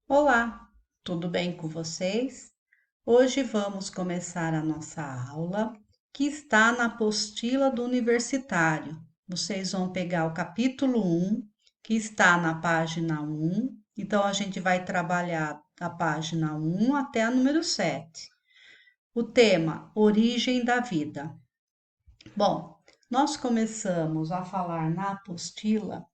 Olá, tudo bem com vocês? Hoje vamos começar a nossa aula que está na apostila do universitário. Vocês vão pegar o capítulo 1, que está na página 1. Então, a gente vai trabalhar da página 1 até a número 7. O tema: Origem da vida. Bom, nós começamos a falar na apostila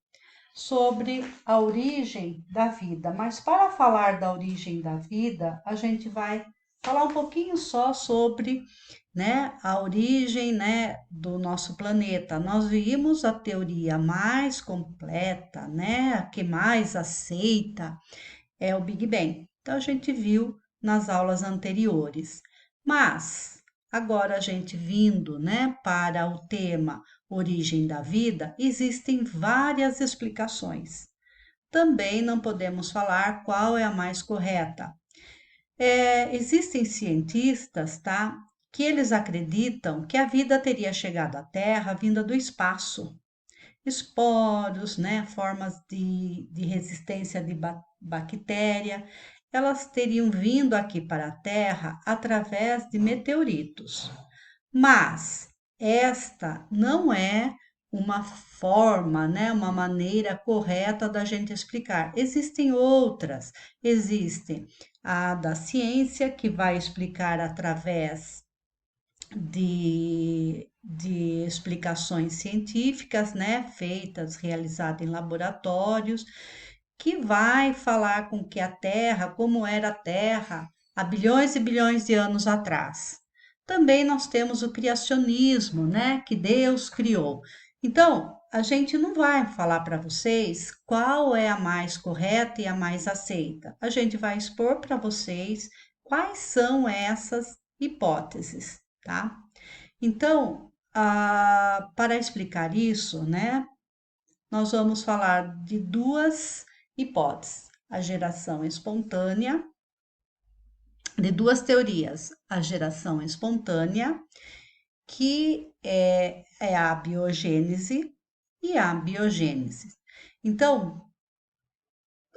sobre a origem da vida. Mas para falar da origem da vida, a gente vai falar um pouquinho só sobre, a origem, do nosso planeta. Nós vimos a teoria mais completa, a que mais aceita é o Big Bang. Então a gente viu nas aulas anteriores. Mas agora a gente vindo, para o tema origem da vida, existem várias explicações. Também não podemos falar qual é a mais correta. Existem cientistas, tá, que eles acreditam que a vida teria chegado à Terra vinda do espaço. Esporos, formas de resistência de bactéria, elas teriam vindo aqui para a Terra através de meteoritos. Mas esta não é uma forma, uma maneira correta da gente explicar. Existem outras. Existe a da ciência, que vai explicar através de explicações científicas, feitas, realizadas em laboratórios, que vai falar com que a Terra, como era a Terra há bilhões e bilhões de anos atrás. Também nós temos o criacionismo, que Deus criou. Então, a gente não vai falar para vocês qual é a mais correta e a mais aceita. A gente vai expor para vocês quais são essas hipóteses, tá? Então, para explicar isso, nós vamos falar de duas hipóteses: a geração espontânea, de duas teorias: a geração espontânea, que é a biogênese, e a biogênese. Então,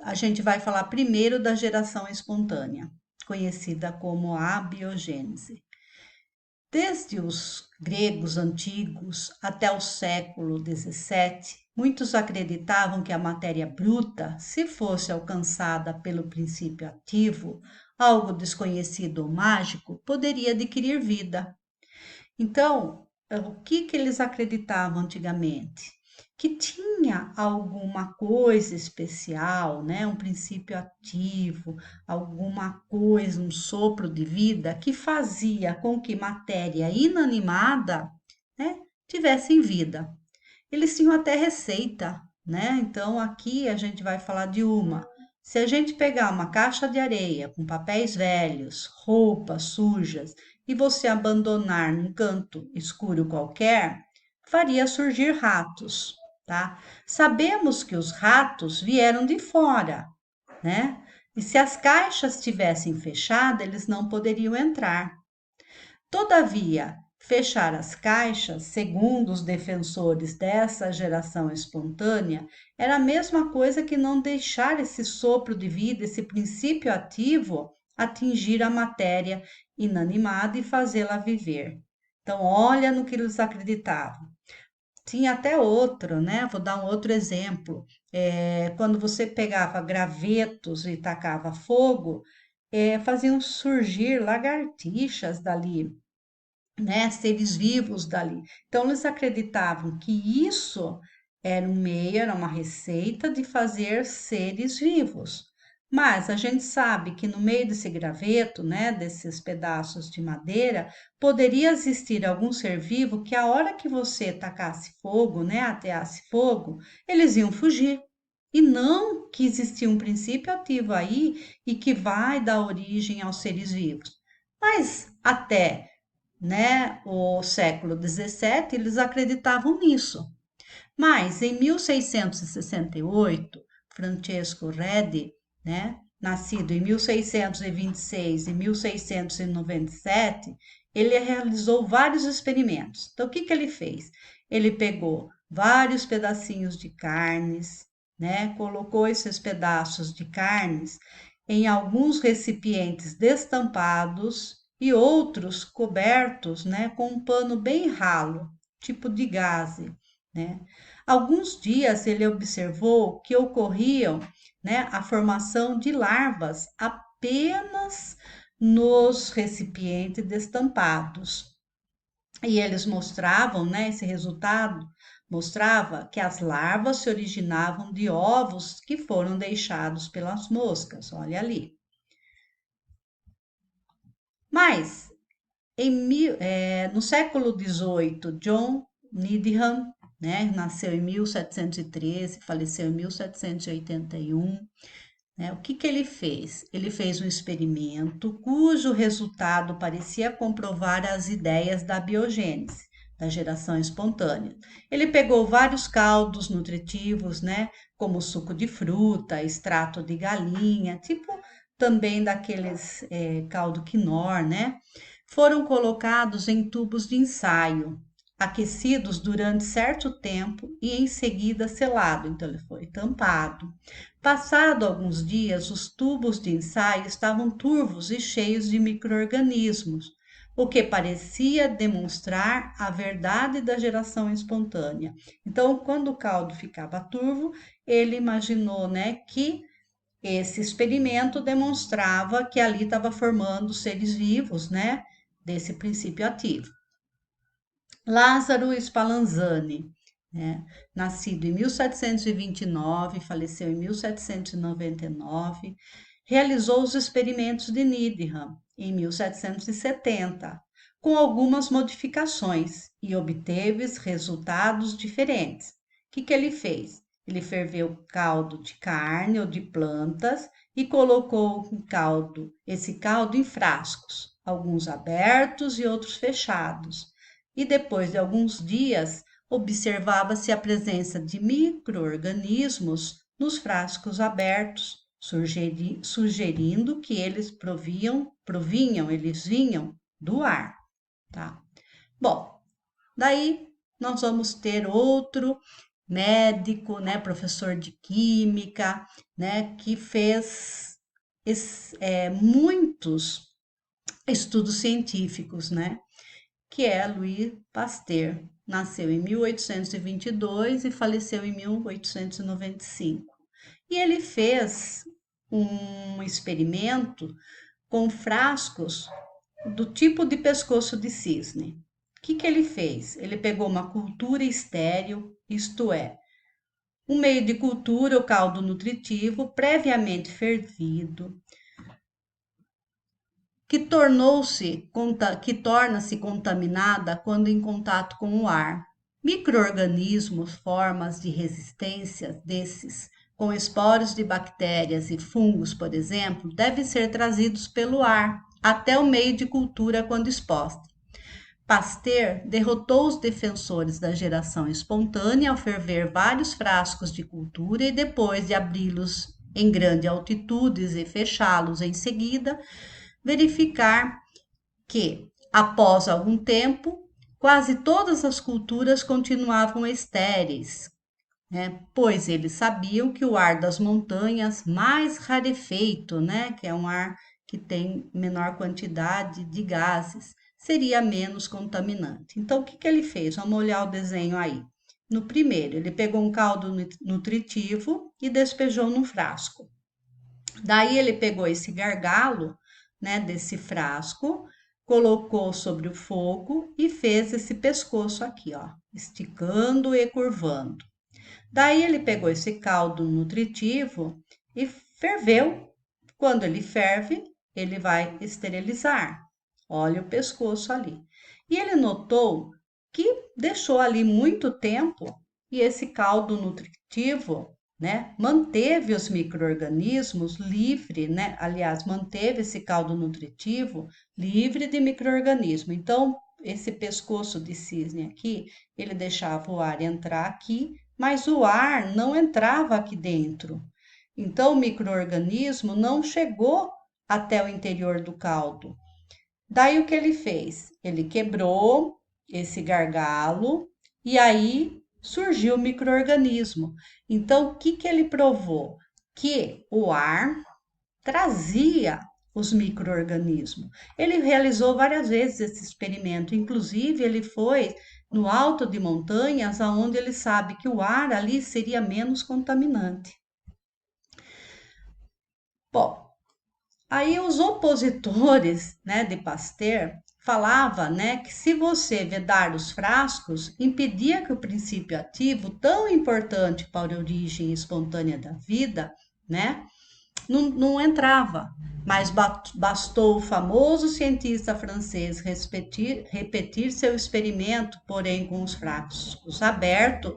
a gente vai falar primeiro da geração espontânea, conhecida como a biogênese. Desde os gregos antigos até o século XVII, muitos acreditavam que a matéria bruta, se fosse alcançada pelo princípio ativo, algo desconhecido ou mágico, poderia adquirir vida. Então, o que eles acreditavam antigamente? Que tinha alguma coisa especial, um princípio ativo, alguma coisa, um sopro de vida que fazia com que matéria inanimada, tivesse vida. Eles tinham até receita, Então aqui a gente vai falar de uma. Se a gente pegar uma caixa de areia com papéis velhos, roupas sujas e você abandonar num canto escuro qualquer, faria surgir ratos, tá? Sabemos que os ratos vieram de fora, né? E se as caixas estivessem fechadas, eles não poderiam entrar. Todavia, fechar as caixas, segundo os defensores dessa geração espontânea, era a mesma coisa que não deixar esse sopro de vida, esse princípio ativo, atingir a matéria inanimada e fazê-la viver. Então, olha no que eles acreditavam. Tinha até outro, Vou dar um outro exemplo. Quando você pegava gravetos e tacava fogo, faziam surgir lagartixas dali, seres vivos dali. Então, eles acreditavam que isso era um meio, era uma receita de fazer seres vivos. Mas a gente sabe que no meio desse graveto, desses pedaços de madeira, poderia existir algum ser vivo que a hora que você tacasse fogo, ateasse fogo, eles iam fugir. E não que existia um princípio ativo aí e que vai dar origem aos seres vivos. Mas até o século XVII, eles acreditavam nisso. Mas em 1668, Francesco Redi, nascido em 1626 e 1697, ele realizou vários experimentos. Então, o que ele fez? Ele pegou vários pedacinhos de carnes, colocou esses pedaços de carnes em alguns recipientes destampados e outros cobertos, né, com um pano bem ralo, tipo de gaze, né? Alguns dias ele observou que ocorriam, né, a formação de larvas apenas nos recipientes destampados. E eles mostravam, né, esse resultado mostrava que as larvas se originavam de ovos que foram deixados pelas moscas, olha ali. Mas no século XVIII, John Needham, né, nasceu em 1713, faleceu em 1781. Né? O que ele fez? Ele fez um experimento cujo resultado parecia comprovar as ideias da biogênese, da geração espontânea. Ele pegou vários caldos nutritivos, né, como suco de fruta, extrato de galinha, tipo também daqueles caldo quinor, né? Foram colocados em tubos de ensaio, aquecidos durante certo tempo e em seguida selado. Então ele foi tampado. Passado alguns dias, os tubos de ensaio estavam turvos e cheios de micro-organismos, o que parecia demonstrar a verdade da geração espontânea. Então, quando o caldo ficava turvo, ele imaginou, né, que esse experimento demonstrava que ali estava formando seres vivos, né, desse princípio ativo. Lázaro Spallanzani, né, nascido em 1729, faleceu em 1799, realizou os experimentos de Needham em 1770, com algumas modificações e obteve resultados diferentes. O que ele fez? Ele ferveu caldo de carne ou de plantas e colocou esse caldo em frascos, alguns abertos e outros fechados. E depois de alguns dias, observava-se a presença de micro-organismos nos frascos abertos, sugerindo que eles vinham do ar, tá? Bom, daí nós vamos ter outro médico, né, professor de química, né, que fez muitos estudos científicos, né, que é Louis Pasteur. Nasceu em 1822 e faleceu em 1895. E ele fez um experimento com frascos do tipo de pescoço de cisne. O que ele fez? Ele pegou uma cultura estéril, isto é, um meio de cultura, o caldo nutritivo, previamente fervido, que torna-se contaminada quando em contato com o ar. Micro-organismos, formas de resistência desses, com esporos de bactérias e fungos, por exemplo, devem ser trazidos pelo ar até o meio de cultura quando exposta. Pasteur derrotou os defensores da geração espontânea ao ferver vários frascos de cultura e depois de abri-los em grandes altitudes e fechá-los em seguida, verificar que, após algum tempo, quase todas as culturas continuavam estéreis, né? Pois eles sabiam que o ar das montanhas mais rarefeito, né, que é um ar que tem menor quantidade de gases, seria menos contaminante. Então, o que ele fez? Vamos olhar o desenho aí. No primeiro, ele pegou um caldo nutritivo e despejou num frasco. Daí ele pegou esse gargalo, né, desse frasco, colocou sobre o fogo e fez esse pescoço aqui, ó, esticando e curvando. Daí ele pegou esse caldo nutritivo e ferveu. Quando ele ferve, ele vai esterilizar. Olha o pescoço ali. E ele notou que deixou ali muito tempo e esse caldo nutritivo, né, manteve os micro-organismos livre, né? Aliás, manteve esse caldo nutritivo livre de micro-organismo. Então, esse pescoço de cisne aqui, ele deixava o ar entrar aqui, mas o ar não entrava aqui dentro. Então, o micro-organismo não chegou até o interior do caldo. Daí o que ele fez? Ele quebrou esse gargalo e aí surgiu o micro-organismo. Então, o que ele provou? Que o ar trazia os micro-organismos. Ele realizou várias vezes esse experimento, inclusive ele foi no alto de montanhas, onde ele sabe que o ar ali seria menos contaminante. Bom, aí os opositores, né, de Pasteur falava, né, que se você vedar os frascos, impedia que o princípio ativo, tão importante para a origem espontânea da vida, né, não entrava. Mas bastou o famoso cientista francês repetir seu experimento, porém com os frascos abertos,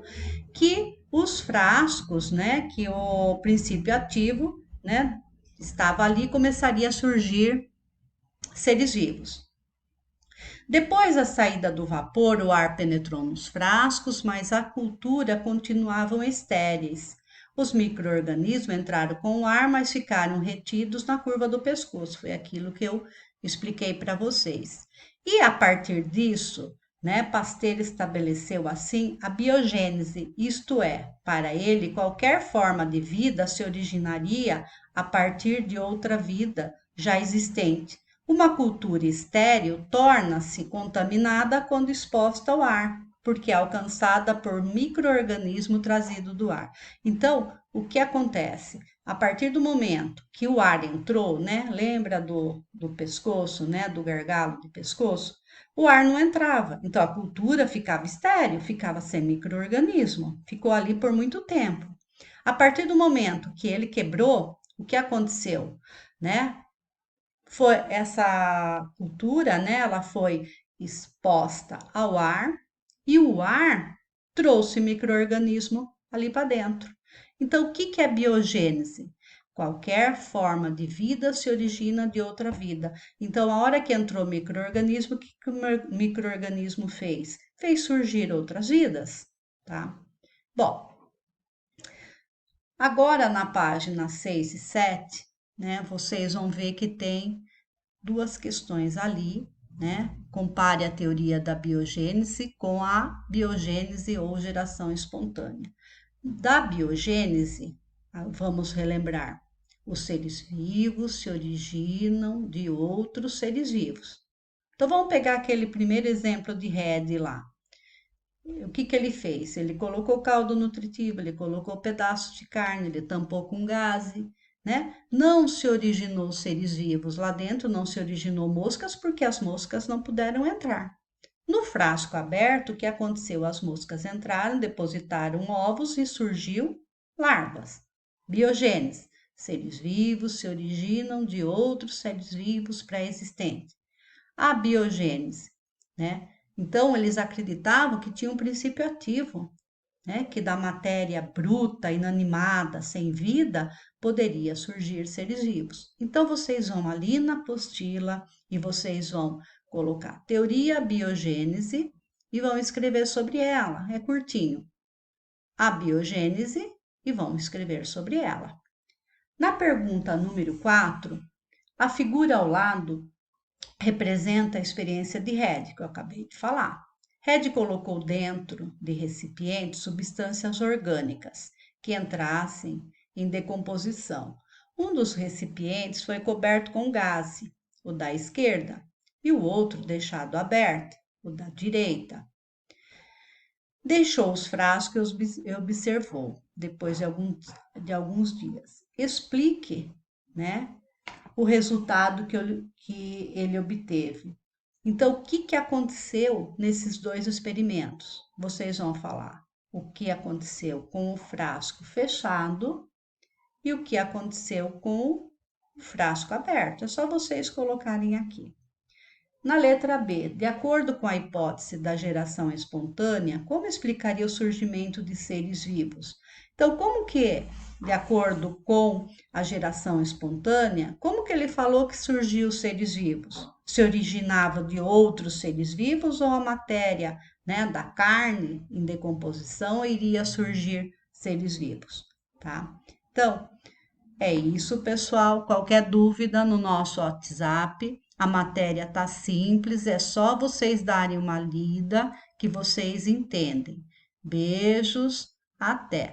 que os frascos, né, que o princípio ativo, né, estava ali e começaria a surgir seres vivos. Depois da saída do vapor, o ar penetrou nos frascos, mas a cultura continuavam estéreis. Os micro-organismos entraram com o ar, mas ficaram retidos na curva do pescoço. Foi aquilo que eu expliquei para vocês. E a partir disso, né, Pasteur estabeleceu assim a biogênese, isto é, para ele, qualquer forma de vida se originaria a partir de outra vida já existente. Uma cultura estéril torna-se contaminada quando exposta ao ar, porque é alcançada por micro-organismo trazido do ar. Então, o que acontece? A partir do momento que o ar entrou, né? Lembra do pescoço, né? Do gargalo de pescoço? O ar não entrava. Então, a cultura ficava estéril, ficava sem micro-organismo. Ficou ali por muito tempo. A partir do momento que ele quebrou, o que aconteceu, né? Foi essa cultura, né? Ela foi exposta ao ar e o ar trouxe micro-organismo ali para dentro. Então, o que que é biogênese? Qualquer forma de vida se origina de outra vida. Então, a hora que entrou micro-organismo, o que que o micro-organismo fez? Fez surgir outras vidas, tá? Bom, agora na página 6 e 7, né, vocês vão ver que tem duas questões ali, né? Compare a teoria da biogênese com a biogênese ou geração espontânea. Da biogênese, vamos relembrar, os seres vivos se originam de outros seres vivos. Então vamos pegar aquele primeiro exemplo de Red lá. O que que ele fez? Ele colocou caldo nutritivo, ele colocou pedaços de carne, ele tampou com gaze, né? Não se originou seres vivos lá dentro, não se originou moscas, porque as moscas não puderam entrar. No frasco aberto, o que aconteceu? As moscas entraram, depositaram ovos e surgiu larvas. Biogênese. Seres vivos se originam de outros seres vivos pré-existentes. A biogênese, né? Então, eles acreditavam que tinha um princípio ativo, né? Que da matéria bruta, inanimada, sem vida, poderia surgir seres vivos. Então, vocês vão ali na apostila e vocês vão colocar teoria biogênese e vão escrever sobre ela. É curtinho. A biogênese e vão escrever sobre ela. Na pergunta número 4, a figura ao lado representa a experiência de Red, que eu acabei de falar. Red colocou dentro de recipientes substâncias orgânicas que entrassem em decomposição. Um dos recipientes foi coberto com gás, o da esquerda, e o outro deixado aberto, o da direita. Deixou os frascos e observou, depois de alguns dias. Explique, né, o resultado que ele obteve. Então, o que aconteceu nesses dois experimentos? Vocês vão falar o que aconteceu com o frasco fechado e o que aconteceu com o frasco aberto. É só vocês colocarem aqui. Na letra B, de acordo com a hipótese da geração espontânea, como explicaria o surgimento de seres vivos? Então, como que, de acordo com a geração espontânea, como que ele falou que surgiu os seres vivos? Se originava de outros seres vivos ou a matéria, né, da carne em decomposição iria surgir seres vivos, tá? Então, é isso, pessoal. Qualquer dúvida no nosso WhatsApp, a matéria tá simples, é só vocês darem uma lida que vocês entendem. Beijos, até!